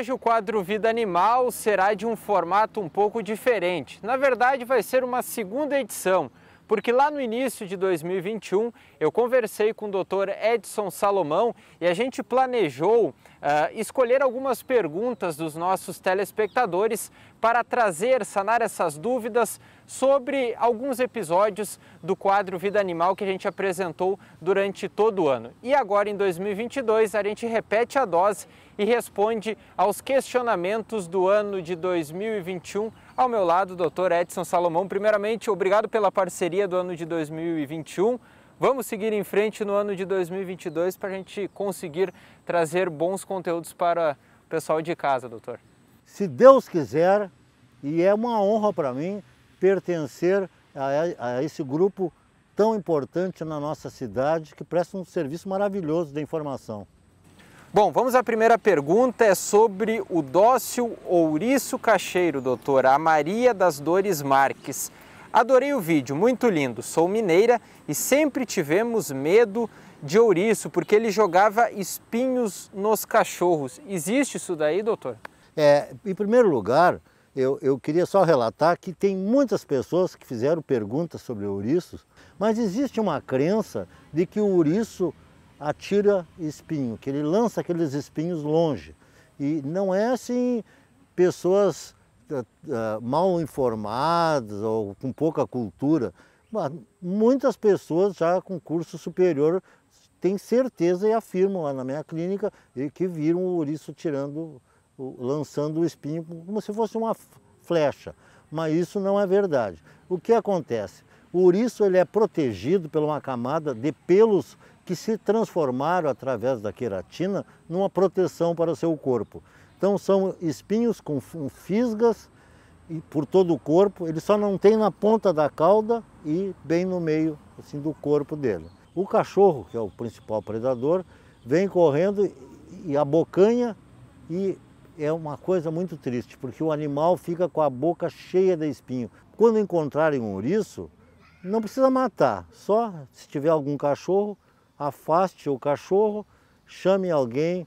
hoje o quadro Vida Animal será de um formato um pouco diferente. Na verdade, vai ser uma segunda edição, porque lá no início de 2021 eu conversei com o Dr. Edson Salomão e a gente planejou escolher algumas perguntas dos nossos telespectadores para trazer, sanar essas dúvidas sobre alguns episódios do quadro Vida Animal que a gente apresentou durante todo o ano. E agora em 2022 a gente repete a dose e responde aos questionamentos do ano de 2021. Ao meu lado, o Dr. Edson Salomão. Primeiramente, obrigado pela parceria do ano de 2021. Vamos seguir em frente no ano de 2022 para a gente conseguir trazer bons conteúdos para o pessoal de casa, doutor. Se Deus quiser, e é uma honra para mim pertencer a esse grupo tão importante na nossa cidade, que presta um serviço maravilhoso de informação. Bom, vamos à primeira pergunta, é sobre o dócil ouriço cacheiro, doutora, a Maria das Dores Marques. Adorei o vídeo, muito lindo, sou mineira e sempre tivemos medo de ouriço, porque ele jogava espinhos nos cachorros. Existe isso daí, doutor? Em primeiro lugar, eu queria só relatar que tem muitas pessoas que fizeram perguntas sobre ouriços, mas existe uma crença de que o ouriço atira espinho, que ele lança aqueles espinhos longe. E não é assim pessoas mal informadas ou com pouca cultura. Mas muitas pessoas já com curso superior têm certeza e afirmam lá na minha clínica que viram o ouriço lançando o espinho como se fosse uma flecha. Mas isso não é verdade. O que acontece? O ouriço ele é protegido por uma camada de pelos que se transformaram através da queratina numa proteção para o seu corpo. Então são espinhos com fisgas por todo o corpo, ele só não tem na ponta da cauda e bem no meio assim, do corpo dele. O cachorro, que é o principal predador, vem correndo e abocanha, e é uma coisa muito triste, porque o animal fica com a boca cheia de espinho. Quando encontrarem um ouriço, não precisa matar, só se tiver algum cachorro, afaste o cachorro, chame alguém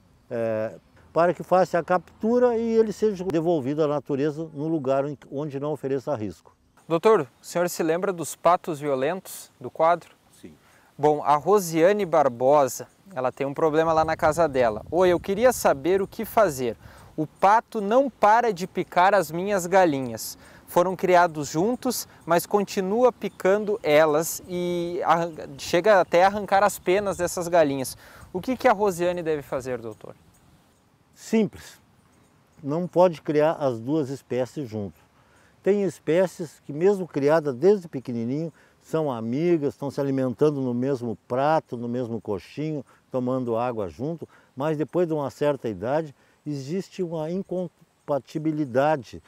para que faça a captura e ele seja devolvido à natureza no lugar onde não ofereça risco. Doutor, o senhor se lembra dos patos violentos do quadro? Sim. Bom, a Rosiane Barbosa, ela tem um problema lá na casa dela. Oi, eu queria saber o que fazer. O pato não para de picar as minhas galinhas. Foram criados juntos, mas continua picando elas e chega até a arrancar as penas dessas galinhas. O que a Rosiane deve fazer, doutor? Simples. Não pode criar as duas espécies juntos. Tem espécies que, mesmo criadas desde pequenininho, são amigas, estão se alimentando no mesmo prato, no mesmo coxinho, tomando água junto, mas depois de uma certa idade, existe uma incompatibilidade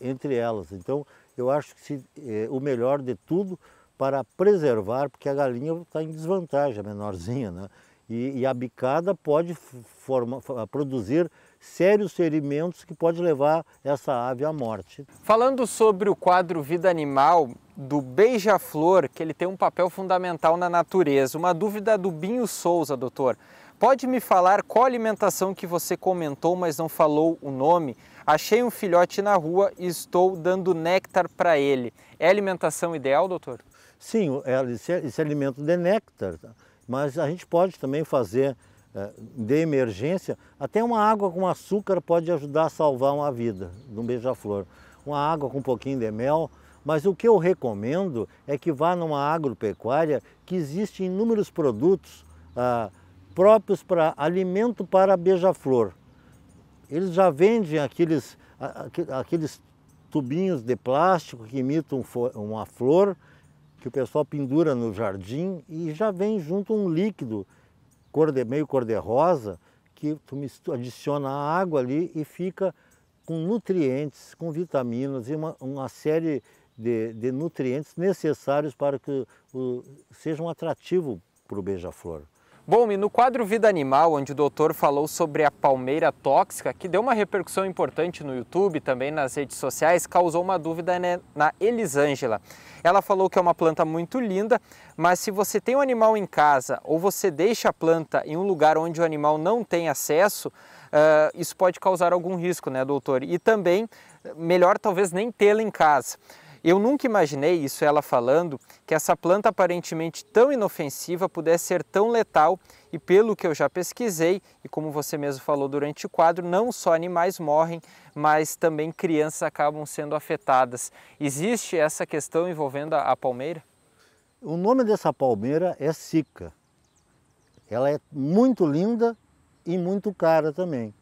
entre elas. Então, eu acho que o melhor de tudo para preservar, porque a galinha está em desvantagem, a menorzinha, né? E a bicada pode produzir sérios ferimentos que pode levar essa ave à morte. Falando sobre o quadro Vida Animal do beija-flor, que ele tem um papel fundamental na natureza, uma dúvida do Binho Souza, doutor. Pode me falar qual alimentação que você comentou, mas não falou o nome? Achei um filhote na rua e estou dando néctar para ele. É a alimentação ideal, doutor? Esse alimento de néctar, mas a gente pode também fazer de emergência, até uma água com açúcar pode ajudar a salvar uma vida de um beija-flor. Uma água com um pouquinho de mel, mas o que eu recomendo é que vá numa agropecuária que existem inúmeros produtos próprios para alimento para beija-flor. Eles já vendem aqueles tubinhos de plástico que imitam uma flor, que o pessoal pendura no jardim, e já vem junto um líquido meio cor-de-rosa, que tu adiciona a água ali e fica com nutrientes, com vitaminas e uma série de nutrientes necessários para que seja um atrativo para o beija-flor. Bom, e no quadro Vida Animal, onde o doutor falou sobre a palmeira tóxica, que deu uma repercussão importante no YouTube, também nas redes sociais, causou uma dúvida na Elisângela. Ela falou que é uma planta muito linda, mas se você tem um animal em casa ou você deixa a planta em um lugar onde o animal não tem acesso, isso pode causar algum risco, né, doutor? E também, melhor talvez nem tê-la em casa. Eu nunca imaginei, isso ela falando, que essa planta aparentemente tão inofensiva pudesse ser tão letal e pelo que eu já pesquisei, e como você mesmo falou durante o quadro, não só animais morrem, mas também crianças acabam sendo afetadas. Existe essa questão envolvendo a palmeira? O nome dessa palmeira é Sica. Ela é muito linda e muito cara também.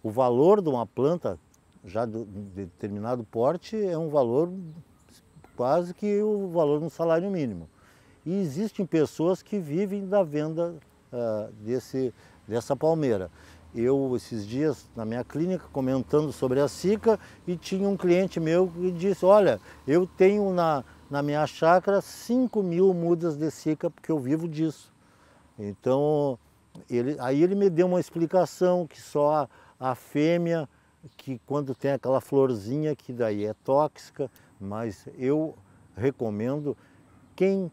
O valor de uma planta já de determinado porte é um valor quase que o valor de um salário mínimo. E existem pessoas que vivem da venda dessa palmeira. Eu, esses dias, na minha clínica, comentando sobre a Sica, e tinha um cliente meu que disse, olha, eu tenho na minha chácara 5.000 mudas de Sica, porque eu vivo disso. Então, aí ele me deu uma explicação que só a fêmea, que quando tem aquela florzinha, que daí é tóxica, mas eu recomendo quem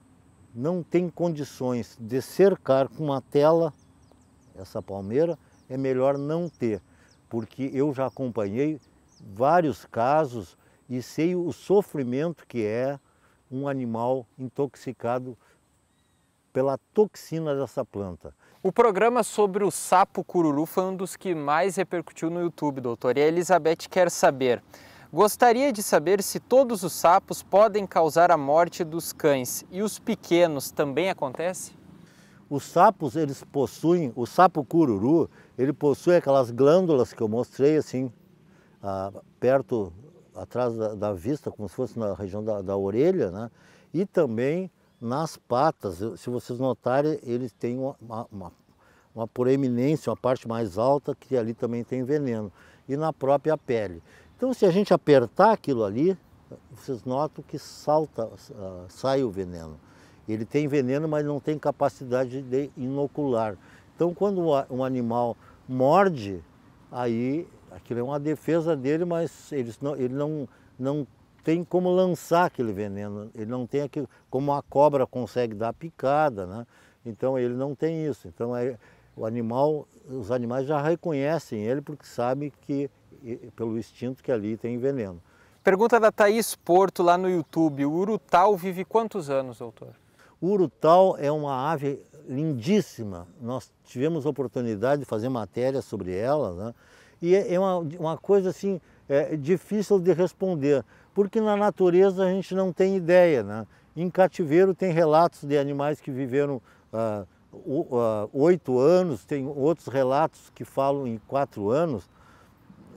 não tem condições de cercar com uma tela essa palmeira, é melhor não ter, porque eu já acompanhei vários casos e sei o sofrimento que é um animal intoxicado pela toxina dessa planta. O programa sobre o sapo cururu foi um dos que mais repercutiu no YouTube, doutor. E a Elizabeth quer saber, gostaria de saber se todos os sapos podem causar a morte dos cães e os pequenos também acontece? Os sapos, eles possuem, o sapo cururu, ele possui aquelas glândulas que eu mostrei assim, perto, atrás da vista, como se fosse na região da orelha, né? E também nas patas, se vocês notarem, eles têm uma proeminência, uma parte mais alta, que ali também tem veneno, e na própria pele. Então, se a gente apertar aquilo ali, vocês notam que sai o veneno. Ele tem veneno, mas não tem capacidade de inocular. Então, quando um animal morde, aí aquilo é uma defesa dele, mas ele não tem como lançar aquele veneno. Ele não tem aquilo, como a cobra consegue dar picada, né? Então ele não tem isso. Então os animais já reconhecem ele porque sabem que, pelo instinto, que ali tem veneno. Pergunta da Thaís Porto lá no YouTube. O urutau vive quantos anos, doutor? O urutau é uma ave lindíssima. Nós tivemos a oportunidade de fazer matéria sobre ela, né? E é uma coisa assim, difícil de responder, porque na natureza a gente não tem ideia, né? Em cativeiro tem relatos de animais que viveram 8 anos, tem outros relatos que falam em 4 anos,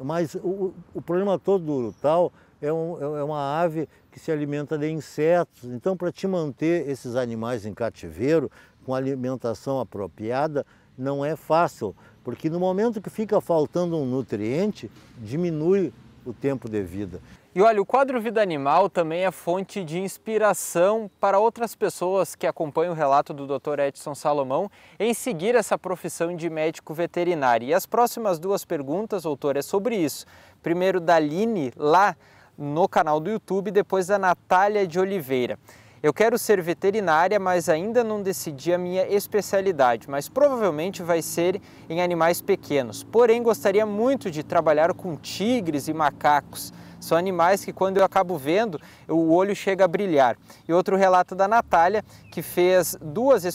mas o problema todo do urutau é uma ave que se alimenta de insetos. Então, para te manter esses animais em cativeiro, com alimentação apropriada, não é fácil, porque no momento que fica faltando um nutriente, diminui o tempo de vida. E olha, o quadro Vida Animal também é fonte de inspiração para outras pessoas que acompanham o relato do Dr. Edson Salomão em seguir essa profissão de médico veterinário. E as próximas 2 perguntas, doutor, é sobre isso. Primeiro da Aline, lá no canal do YouTube, depois da Natália de Oliveira. Eu quero ser veterinária, mas ainda não decidi a minha especialidade, mas provavelmente vai ser em animais pequenos. Porém, gostaria muito de trabalhar com tigres e macacos. São animais que, quando eu acabo vendo, o olho chega a brilhar. E outro relato da Natália, que fez 2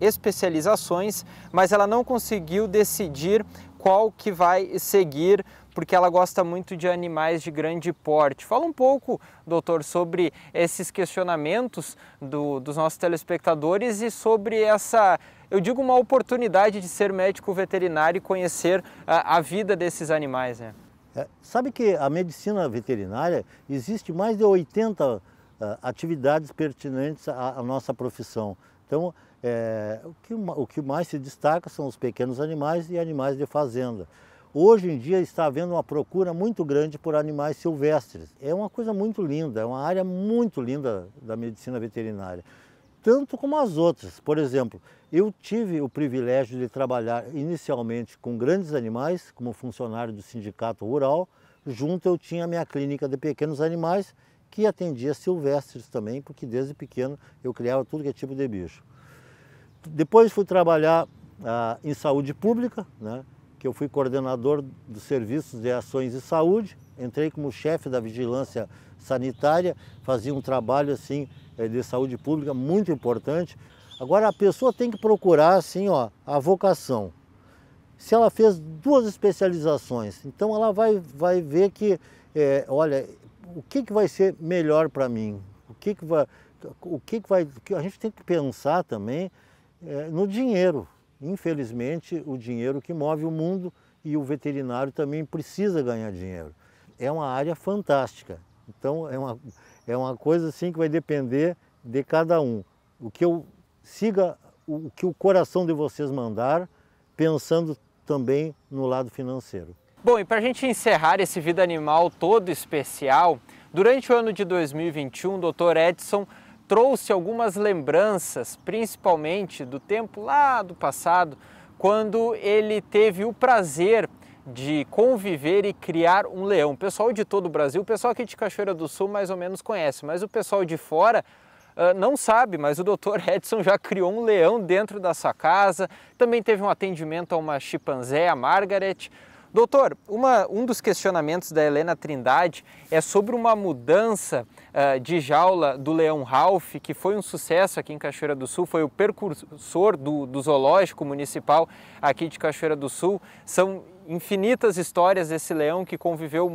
especializações, mas ela não conseguiu decidir qual que vai seguir, porque ela gosta muito de animais de grande porte. Fala um pouco, doutor, sobre esses questionamentos dos nossos telespectadores e sobre essa, eu digo, uma oportunidade de ser médico veterinário e conhecer a vida desses animais, né? Sabe que a medicina veterinária existe mais de 80 atividades pertinentes à nossa profissão. Então, o que mais se destaca são os pequenos animais e animais de fazenda. Hoje em dia está havendo uma procura muito grande por animais silvestres. É uma coisa muito linda, é uma área muito linda da medicina veterinária, tanto como as outras. Por exemplo, eu tive o privilégio de trabalhar inicialmente com grandes animais, como funcionário do sindicato rural. Junto eu tinha a minha clínica de pequenos animais, que atendia silvestres também, porque desde pequeno eu criava tudo que é tipo de bicho. Depois fui trabalhar em saúde pública, né? que eu fui coordenador dos serviços de ações de saúde, entrei como chefe da vigilância sanitária, fazia um trabalho assim de saúde pública muito importante. Agora a pessoa tem que procurar assim, ó, a vocação. Se ela fez 2 especializações, então ela vai ver que, olha, o que vai ser melhor para mim? A gente tem que pensar também no dinheiro. Infelizmente, o dinheiro que move o mundo, e o veterinário também precisa ganhar dinheiro. É uma área fantástica. Então é uma coisa assim que vai depender de cada um. O que eu siga, o que o coração de vocês mandar, pensando também no lado financeiro. Bom, e para a gente encerrar esse Vida Animal todo especial, durante o ano de 2021, o Dr. Edson trouxe algumas lembranças, principalmente do tempo lá do passado, quando ele teve o prazer de conviver e criar um leão. O pessoal de todo o Brasil, o pessoal aqui de Cachoeira do Sul mais ou menos conhece, mas o pessoal de fora não sabe, mas o Dr. Edson já criou um leão dentro da sua casa, também teve um atendimento a uma chimpanzé, a Margaret. Doutor, um dos questionamentos da Helena Trindade é sobre uma mudança de jaula do leão Ralph, que foi um sucesso aqui em Cachoeira do Sul, foi o precursor do zoológico municipal aqui de Cachoeira do Sul. São infinitas histórias desse leão que conviveu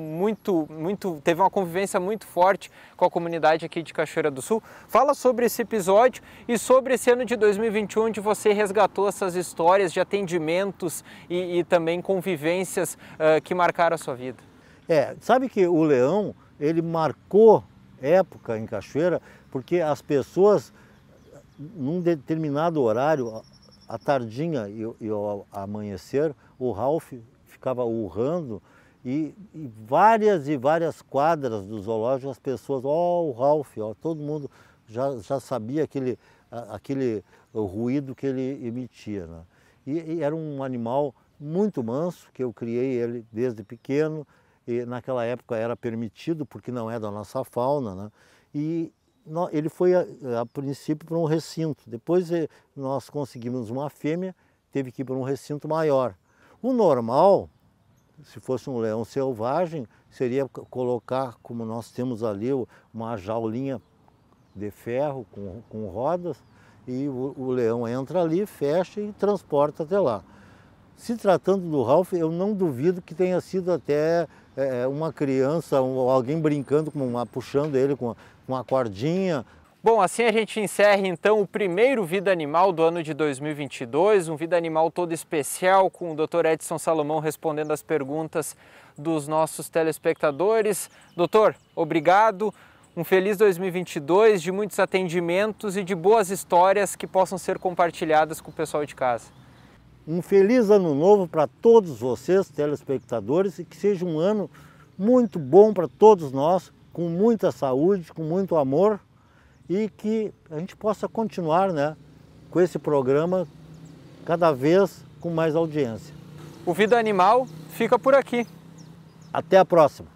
teve uma convivência muito forte com a comunidade aqui de Cachoeira do Sul. Fala sobre esse episódio e sobre esse ano de 2021, onde você resgatou essas histórias de atendimentos e também convivências que marcaram a sua vida. Sabe que o leão, ele marcou época em Cachoeira, porque as pessoas, num determinado horário, à tardinha e ao amanhecer, o Ralph ficava urrando e várias quadras do zoológico as pessoas, o Ralph, todo mundo já sabia aquele ruído que ele emitia, né? E era um animal muito manso, que eu criei ele desde pequeno, e naquela época era permitido porque não é da nossa fauna, né? E ele foi a princípio para um recinto, depois nós conseguimos uma fêmea, teve que ir para um recinto maior. O normal, se fosse um leão selvagem, seria colocar, como nós temos ali, uma jaulinha de ferro com rodas, e o leão entra ali, fecha e transporta até lá. Se tratando do Ralph, eu não duvido que tenha sido até uma criança, alguém brincando, puxando ele com uma cordinha. Bom, assim a gente encerra então o primeiro Vida Animal do ano de 2022, um Vida Animal todo especial com o Dr. Edson Salomão respondendo as perguntas dos nossos telespectadores. Doutor, obrigado, um feliz 2022, de muitos atendimentos e de boas histórias que possam ser compartilhadas com o pessoal de casa. Um feliz ano novo para todos vocês, telespectadores, e que seja um ano muito bom para todos nós, com muita saúde, com muito amor, e que a gente possa continuar, né, com esse programa cada vez com mais audiência. O Vida Animal fica por aqui. Até a próxima.